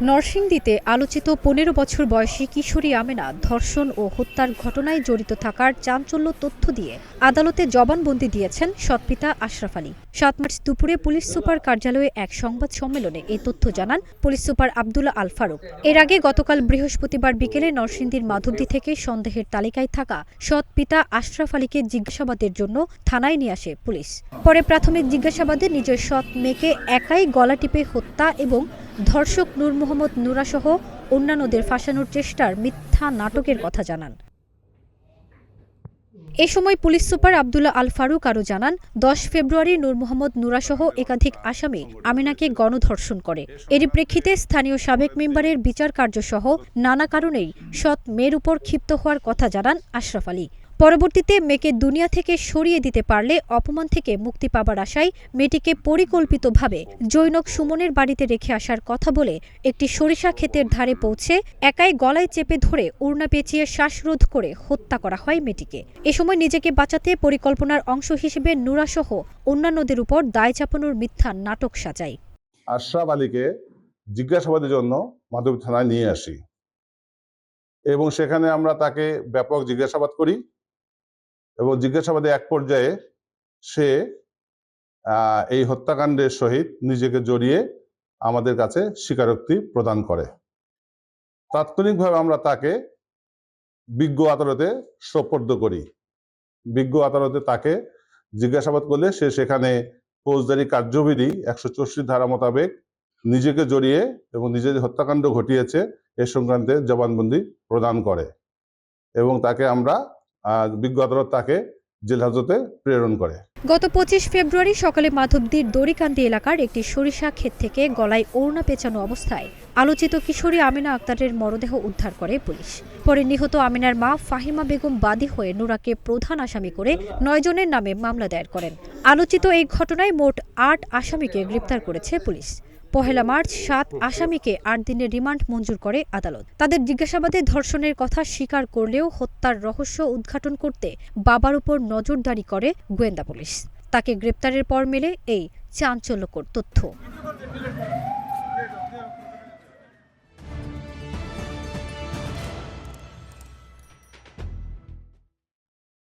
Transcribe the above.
নরসিংদীতে আলোচিত ১৫ বছর বয়সী কিশোরী আমেনা ধর্ষণ ও হত্যার ঘটনায় জড়িত থাকার চাঞ্চল্য তথ্য দিয়ে আদালতে জবানবন্দি দিয়েছেন সৎপিতা আশরাফ আলী। ৭ মার্চ দুপুরে পুলিশ সুপার কার্যালয়ে এক সংবাদ সম্মেলনে এই তথ্য জানান পুলিশ সুপার আব্দুল্লাহ আল ফারুক। এর আগে গতকাল বৃহস্পতিবার বিকেলে নরসিংদীর মাধবদী থেকে সন্দেহের তালিকায় থাকা সৎপিতা আশরাফ আলীকে জিজ্ঞাসাবাদের জন্য থানায় নিয়ে আসে পুলিশ। পরে প্রাথমিক জিজ্ঞাসাবাদে নিজের সৎ মেয়েকে একাই গলা টিপে হত্যা এবং ধর্ষক নূর মোহাম্মদ নুরাসহ অন্যান্যদের ফাঁসানোর চেষ্টার মিথ্যা নাটকের কথা জানান। এ সময় পুলিশ সুপার আব্দুল্লাহ আল ফারুক আরও জানান, ১০ ফেব্রুয়ারি নূর মোহাম্মদ নুরাসহ একাধিক আসামি আমিনাকে গণধর্ষণ করে। এরই প্রেক্ষিতে স্থানীয় সাবেক মেম্বারের বিচার কার্যসহ নানা কারণেই সৎ মেয়ের উপর ক্ষিপ্ত হওয়ার কথা জানান আশরাফ আলী। পরবর্তীতে মেয়েকে দুনিয়া থেকে সরিয়ে দিতে পারলে অপমান থেকে মুক্তি পাবার আশায় মেয়েটিকে পরিকল্পিতভাবে জৈনক সুমনের বাড়িতে রেখে আসার কথা বলে একটি সরিষা ক্ষেতের ধারে পৌঁছে একাই গলায় চেপে ধরে ওড়না পেঁচিয়ে শ্বাসরোধ করে হত্যা করা হয় মেয়েটিকে। এ সময় নিজেকে বাঁচাতে পরিকল্পনার অংশ হিসেবে নুরাসহ অন্যান্যদের উপর দায় চাপানোর মিথ্যা নাটক সাজায়। আশরাফ আলীকে জিজ্ঞাসাবাদের জন্য মাধবদী থানায় নিয়ে আসি এবং সেখানে আমরা তাকে ব্যাপক জিজ্ঞাসাবাদ করি এবং জিজ্ঞাসাবাদে এক পর্যায়ে সে এই হত্যাকাণ্ডের সহিত নিজেকে জড়িয়ে আমাদের কাছে স্বীকারোক্তি প্রদান করে। তাৎক্ষণিকভাবে আমরা তাকে বিজ্ঞ আদালতে সোপর্দ করি। বিজ্ঞ আদালতে তাকে জিজ্ঞাসাবাদ করলে সে সেখানে ফৌজদারি কার্যবিধি ১৬৪ ধারা মোতাবেক নিজেকে জড়িয়ে এবং নিজে হত্যাকাণ্ড ঘটিয়েছে এ সংক্রান্তে জবানবন্দি প্রদান করে এবং তাকে আমরা বিজ্ঞ আদালত তাকে জেল হাজতে প্রেরণ করে। গত ২৫ ফেব্রুয়ারি সকালে মাধবদীর দড়িকান্দি এলাকার একটি সরিষা ক্ষেত থেকে গলায় ওড়না পেঁচানো অবস্থায় আলোচিত কিশোরী আমিনা আক্তারের মরদেহ উদ্ধার করে পুলিশ। পরে নিহত আমিনার মা ফাহিমা বেগম বাদী হয়ে নুরাকে প্রধান আসামি করে ৯ জনের নামে মামলা দায়ের করেন। আলোচিত এই ঘটনায় মোট ৮ আসামিকে গ্রেপ্তার করেছে পুলিশ। ১ মার্চ ৭ আসামিকে ৮ দিনের রিমান্ড মঞ্জুর করে আদালত। তাদের জিজ্ঞাসাবাদে ধর্ষণের কথা স্বীকার করলেও হত্যার রহস্য উদ্ঘাটন করতে বাবার উপর নজরদারি করে গোয়েন্দা পুলিশ। তাকে গ্রেপ্তারের পর মেলে এই চাঞ্চল্যকর তথ্য।